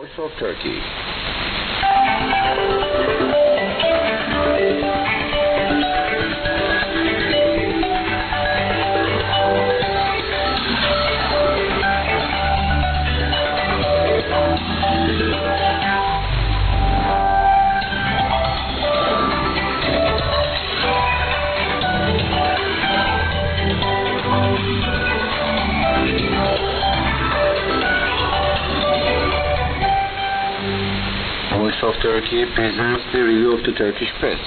Voice of Turkey. Voice of Turkey presents the review of the Turkish press.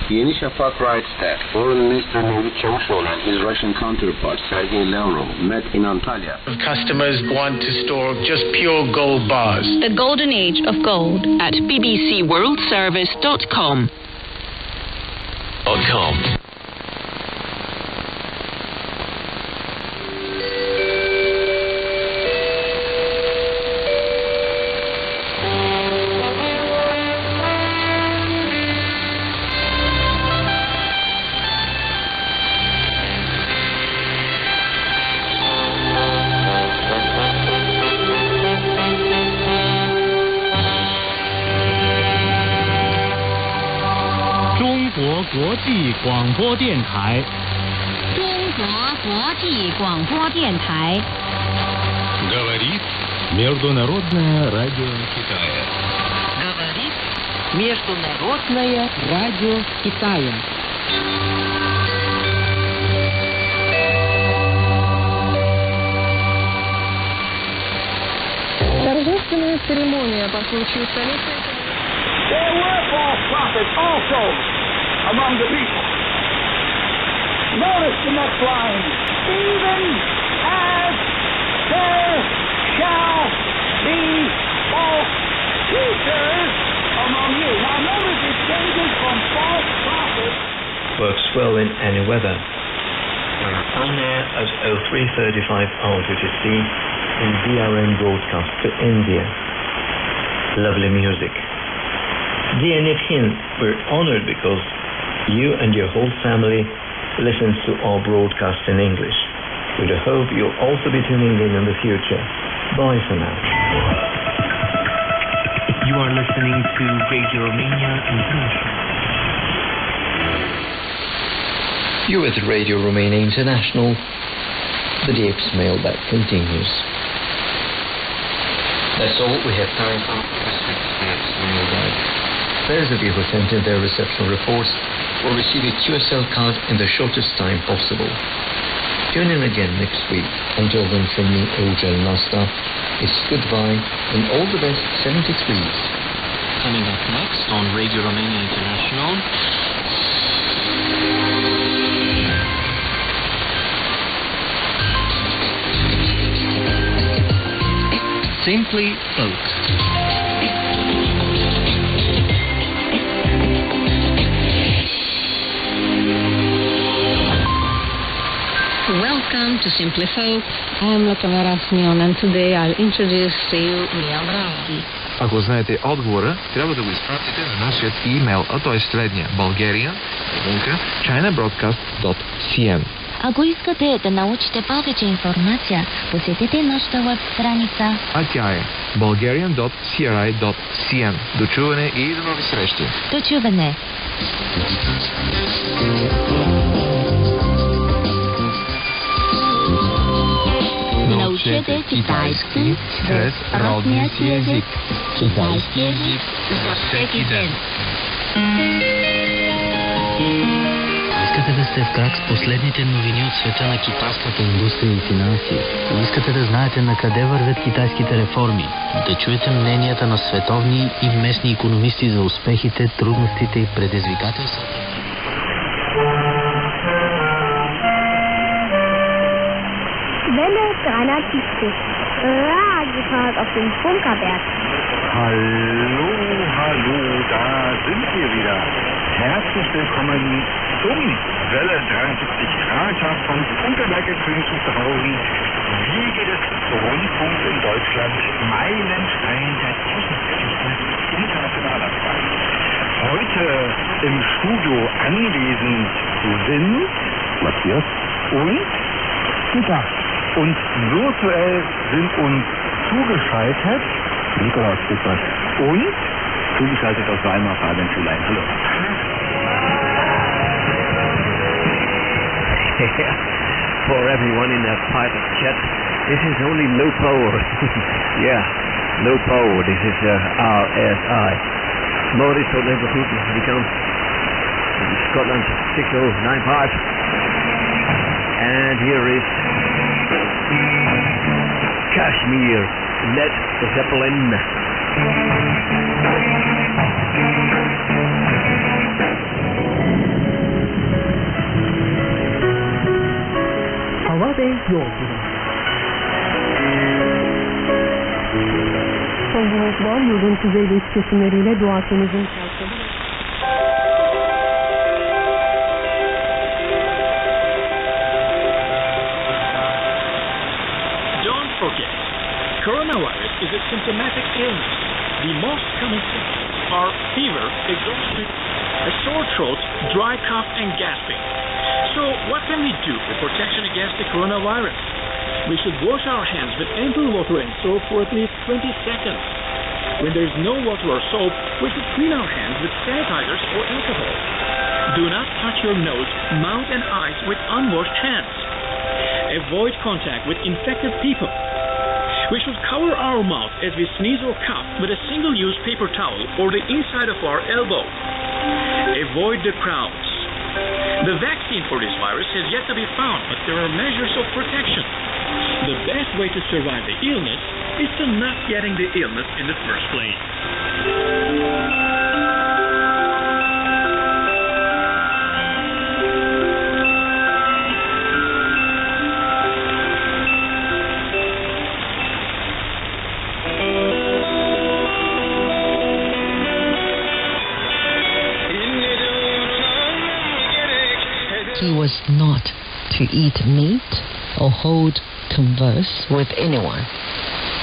Yeni Şafak writes that Foreign Minister Mevlut Çavuşoğlu and his Russian counterpart Sergei Lavrov met in Antalya. Customers want to store just pure gold bars. The golden age of gold at bbcworldservice.com. Говорит Международное радио Китая. Говорит Международное радио Китая. Торжественная церемония по случаю столетия. There were false prophets also among the people. Notice the next line. Even as there shall be false teachers among you. Now notice it changes from false prophets. Works well in any weather. On air at 03:35 RTTC in DRN broadcast to India. Lovely music. Dear Niphin, we're honored because you and your whole family listens to our broadcast in English. We hope you'll also be tuning in the future. Bye for now. You are listening to Radio Romania International. You're with Radio Romania International. The Piepz Mailbag continues. That's all we have time for this week's Piepz Mailbag. Those of you who sent in their reception reports will receive a QSL card in the shortest time possible. Tune in again next week. Until then, from me, Oja and Nasta, it's goodbye and all the best 73s. Coming up next on Radio Romania International. Simply Folk. Welcome to Simply Folk. I am Latamara Smion and today I'll introduce to you Mailbag. Ако знаете отговора, трябва да го изпратите на нашия имейл адрес следния: bulgaria@chinabroadcast.cn. Ако искате да научите повече информация, посетете нашата веб страница. А тя е bulgarian.cri.cn. До чуване и до нови срещи. До чуване. Научете китайски чрез родния си език. Китайски език за всеки ден. Искате да сте в крак с последните новини от света на китайската индустрия и финанси? Искате да знаете на къде вървят китайските реформи? Да чуете мненията на световни и местни икономисти за успехите, трудностите и предизвикателствата? Welle 370. Radiotag auf dem Funkerberg. Hallo, hallo, da sind wir wieder. Herzlich willkommen zum Welle 73 Radiotag vom Funkerberg in Königswusterhausen. Wie geht es Rundfunk in Deutschland? Meilenstein der Technikgeschichte internationaler Fragen. Heute im Studio anwesend sind Matthias und Super. Und virtuell sind uns zugeschaltet Nikolaus Buchmann. Und zugeschaltet aus Weimar, Fabian Schulein. Hallo. For everyone in that private chat, this is only low power. Yeah, low power. This is RSI. Maurice tot even goed, die kan. Scotland 6095. And here is Kashmir, Led Zeppelin. Hava ve yolculuk. Konvoylar yolun kuzey ve iç kesimleriyle Doğu Akdeniz'in şartları. Don't forget, coronavirus is a symptomatic illness. The most common symptoms are fever, exhaustion, a sore throat, dry cough, and gasping. So, what can we do for protection against the coronavirus? We should wash our hands with ample water and soap for at least 20 seconds. When there is no water or soap, we should clean our hands with sanitizers or alcohol. Do not touch your nose, mouth, and eyes with unwashed hands. Avoid contact with infected people. We should cover our mouth as we sneeze or cough with a single-use paper towel or the inside of our elbow. Avoid the crowds. The vaccine for this virus has yet to be found, but there are measures of protection. The best way to survive the illness is to not getting the illness in the first place. He was not to eat meat or hold converse with anyone,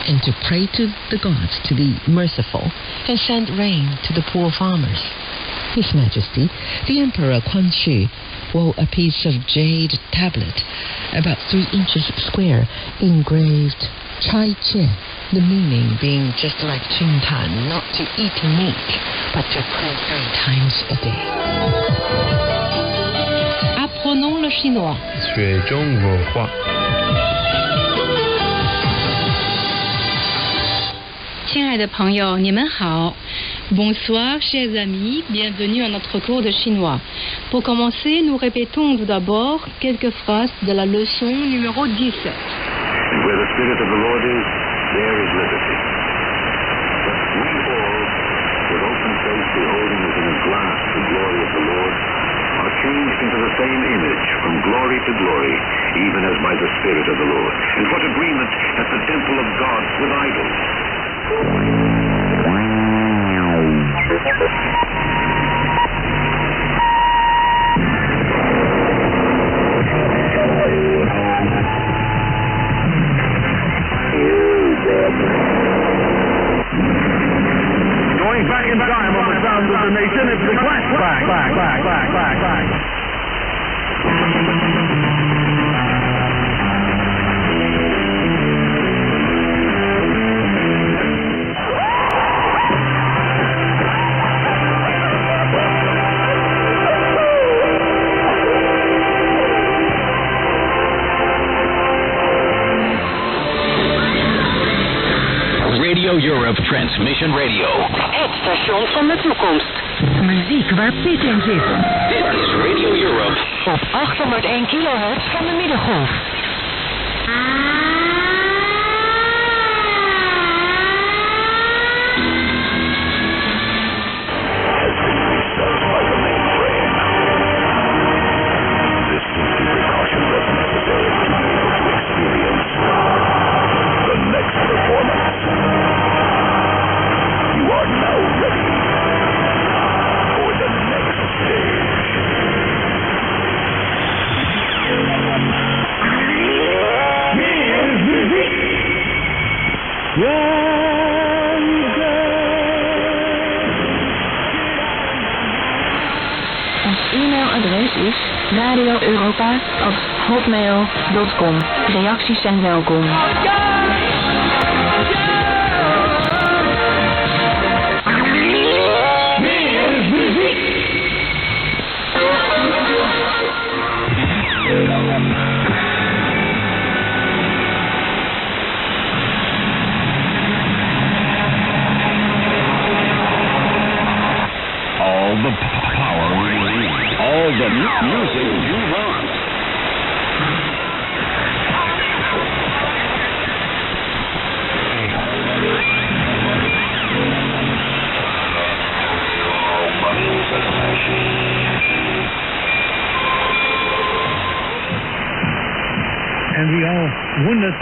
and to pray to the gods to be merciful and send rain to the poor farmers. His Majesty, the Emperor Quanshi, wore a piece of jade tablet about 3 inches square, engraved Chai Che, the meaning being just like Chun Tan, not to eat meat, but to pray 3 times a day. Apprenons le chinois. 学中国话。亲爱的朋友，你们好。Bonsoir, chers amis. Bienvenue à notre cours de chinois. Pour commencer, nous répétons tout d'abord quelques phrases de la leçon numéro 17. And where the Spirit of the Lord is, there is liberty. But we all, with open face beholding as in a glass the glory of the Lord, are changed into the same image from glory to glory, even as by the Spirit of the Lord. And what agreement hath the temple of God with idols? Going back in time on the sound of the nation, it's the Clash Bang. Radio Europe Transmission Radio. Het station van de toekomst. Muziek waar Piet in zit. Dit is Radio Europe. Op 801 kilohertz van de middengolf. Ons e-mailadres is radioeuropa@hotmail.com. Reacties zijn welkom. wounded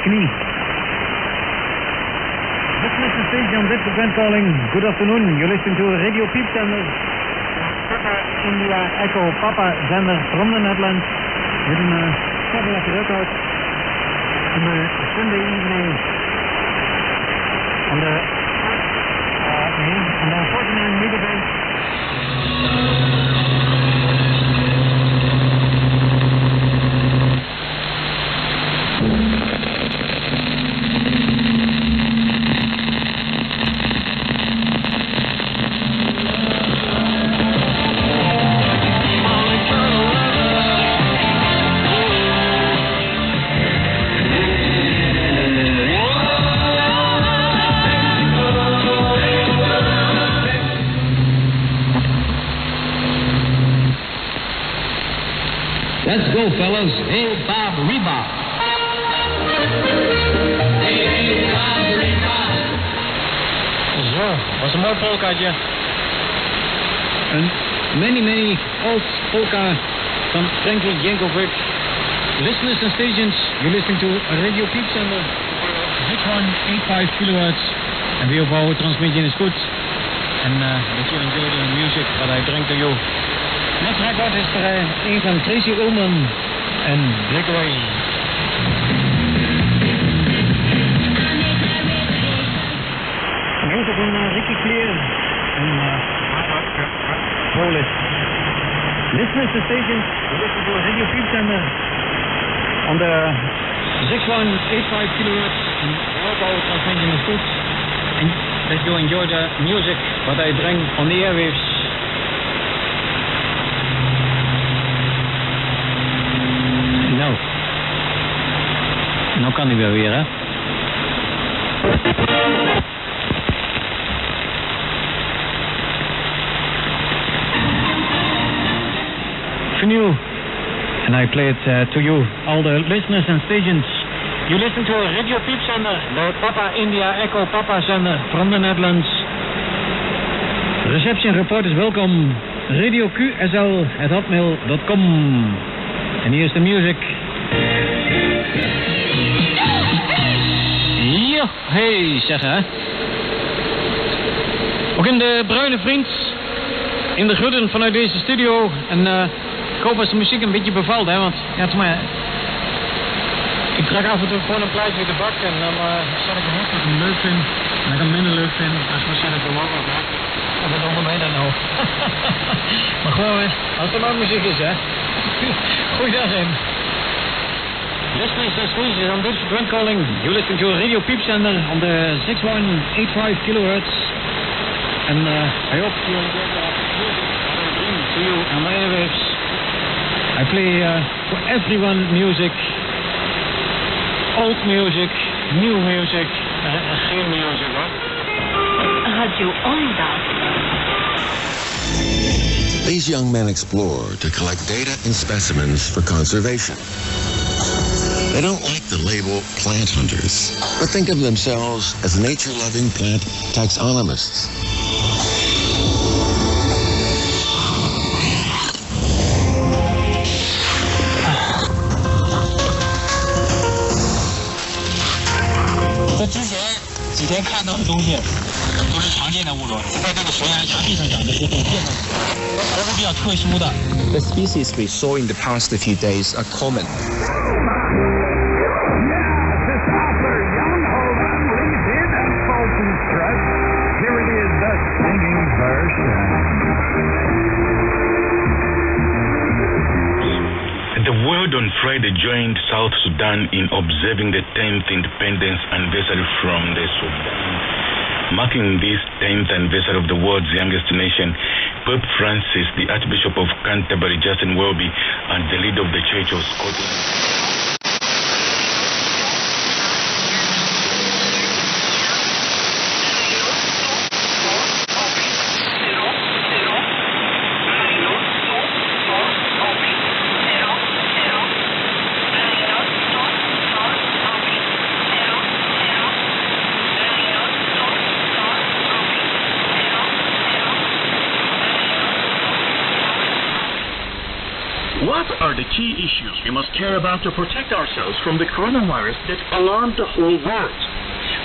knee. This is the stage on this event calling. Good afternoon. You listen to Radio Piepz zender. India Echo Papa zender from the Netherlands. With a Cadillac workout on the Sunday evening. On the 49 meter base. Let's go, fellas. Hey, Bob, Rebob. Hey, Bob, Rebob. Zo, was een mooi polkaatje. Een many old polka van Frankie Jankovic. Listeners and stations, you listen to Radio Piepz zender. 6185 kilohertz. And we hope our transmission is good. And that you enjoy the music that I bring to you. Next record is er een van Tracy Ullman en Breakaway. Music van Ricky Clear en Polis. Listeners to stations, listen to Radio Piepz zender on the 6185 kilohertz and all our transmission is good. And that you enjoy the music what I bring on the airwaves. Nou kan hij weer, hè? For you, and I play it to you, all the listeners and stations. You listen to Radio Piepz zender, the Papa India Echo Papa zender from the Netherlands. Reception reporters welcome. Radio QSL@hotmail.com. And here's the music. Ja, hey, zeg hè. Ook in de bruine vriend, in de gudden vanuit deze studio. En ik hoop als de muziek een beetje bevalt, hè, want ja, maar ik trek af en toe gewoon een plaatje uit de bak en dan zal ik hopen dat ik hem leuk vind. En dat ik hem minder leuk vind, als waarschijnlijk wel ook wat maakt. Of wat onder mij dan nou. Maar gewoon, als er maar muziek is, hè. Goeiedag, Rem. Listeners and stations on this event calling. You listen to a Radio Piepz zender on the 6185 kilohertz. And I hope you enjoy the music that I bring to you on the airwaves. I play for everyone music. Old music, new music, geen music, hoor. Radio Onda. These young men explore to collect data and specimens for conservation. They don't like the label plant hunters, but think of themselves as nature-loving plant taxonomists. The species we saw in the past few days are common. On Friday joined South Sudan in observing the 10th independence anniversary from the Sudan. Marking this 10th anniversary of the world's youngest nation, Pope Francis, the Archbishop of Canterbury, Justin Welby, and the leader of the Church of Scotland. What What are the key issues we must care about to protect ourselves from the coronavirus that alarmed the whole world?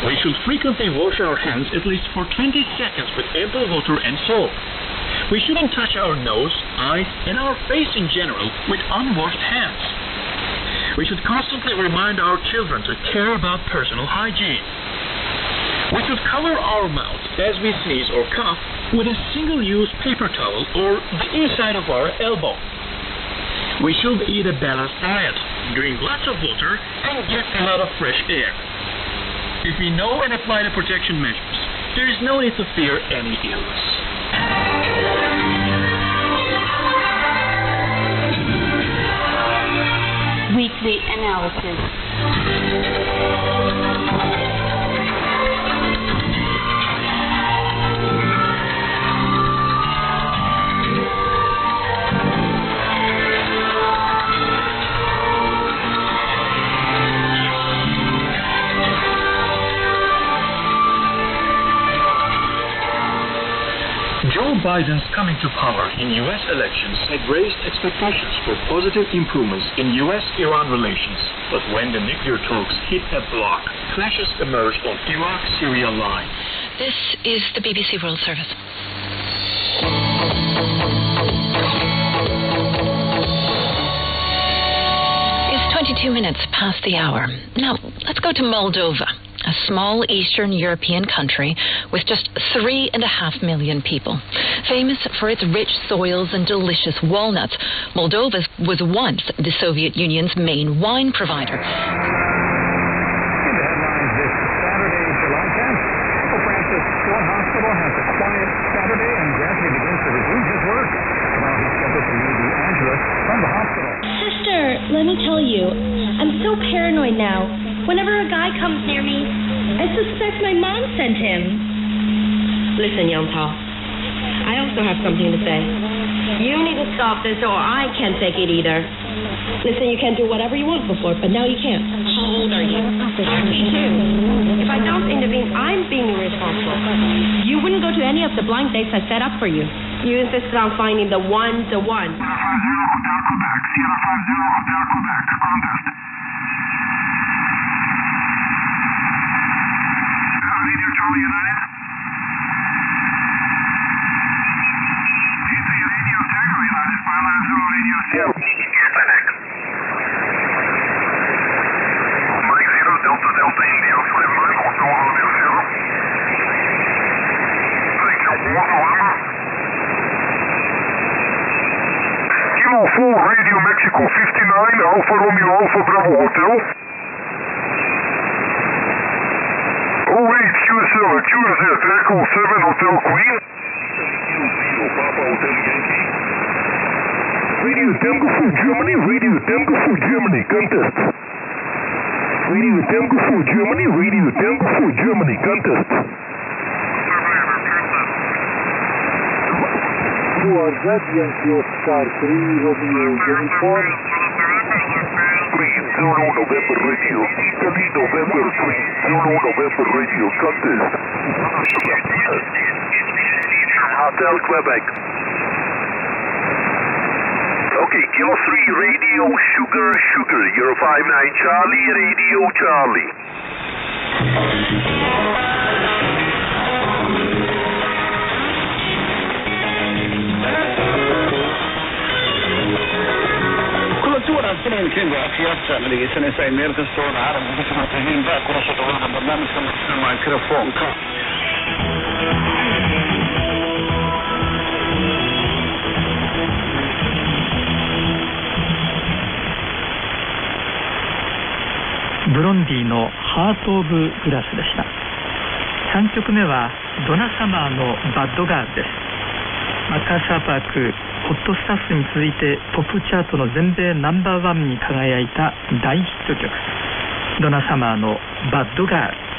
We should frequently wash our hands at least for 20 seconds with ample water and soap. We shouldn't touch our nose, eyes, and our face in general with unwashed hands. We should constantly remind our children to care about personal hygiene. We should cover our mouths as we sneeze or cough with a single-use paper towel or the inside of our elbow. We should eat a balanced diet, drink lots of water, and get a lot of fresh air. If we know and apply the protection measures, there is no need to fear any illness. Weekly analysis. Joe Biden's coming to power in U.S. elections had raised expectations for positive improvements in U.S.-Iran relations. But when the nuclear talks hit a block, clashes emerged on Iraq-Syria line. This is the BBC World Service. It's 22 minutes past the hour. Now, let's go to Moldova, a small Eastern European country with just 3.5 million people. Famous for its rich soils and delicious walnuts, Moldova was once the Soviet Union's main wine provider. In the headlines this Saturday, July 10th, Pope Francis Shore Hospital has a quiet Saturday and gradually begins to resume his work. Now he's scheduled to leave the address from the hospital. Sister, let me tell you, I'm so paranoid now. Whenever a guy comes near me, I suspect my mom sent him. Listen, Young Tao, I also have something to say. You need to stop this or I can't take it either. Listen, you can do whatever you want before, but now you can't. How old are you? 32. If I don't intervene, I'm being irresponsible. You wouldn't go to any of the blind dates I set up for you. You insisted on finding the one. Sierra 50 Hotel Quebec, contest. Radio Charlie United. Radio Tango United, 590 Radio Sierra. Mike 0, Delta Delta India, 59, Hotel Radio Sierra. Thank you, November. Kilo 4, Radio Mexico 59, Alfa Romeo Alfa Bravo Hotel. 08 QSL QRZ Echo 7 Hotel Queen. Papa Hotel Yankee. Radio Tango for Germany, Radio Tango for Germany, contest. Radio Tango for Germany, Radio Tango for Germany, contest. QRZ Yankee Oscar 3 Romeo Uniform. Zulu November Radio, Italy November 3, Zulu November Radio, contest. Hotel Quebec. Okay, Kilo 3, Radio Sugar, Euro 59 Charlie, Radio Charlie. اثنين كذا في أكثر اللي سنة سايمير كستون عالم بس متجين بقى كرة طبعا برنامج كنا مايكروفون كاブロンディのハート・オブ・グラスでした。3曲目はドナサマーのバッドガールです。マッカーサーパークホットスタッフに続いてポップチャートの全米ナンバーワンに輝いた大ヒット曲、ドナサマーのバッドガール。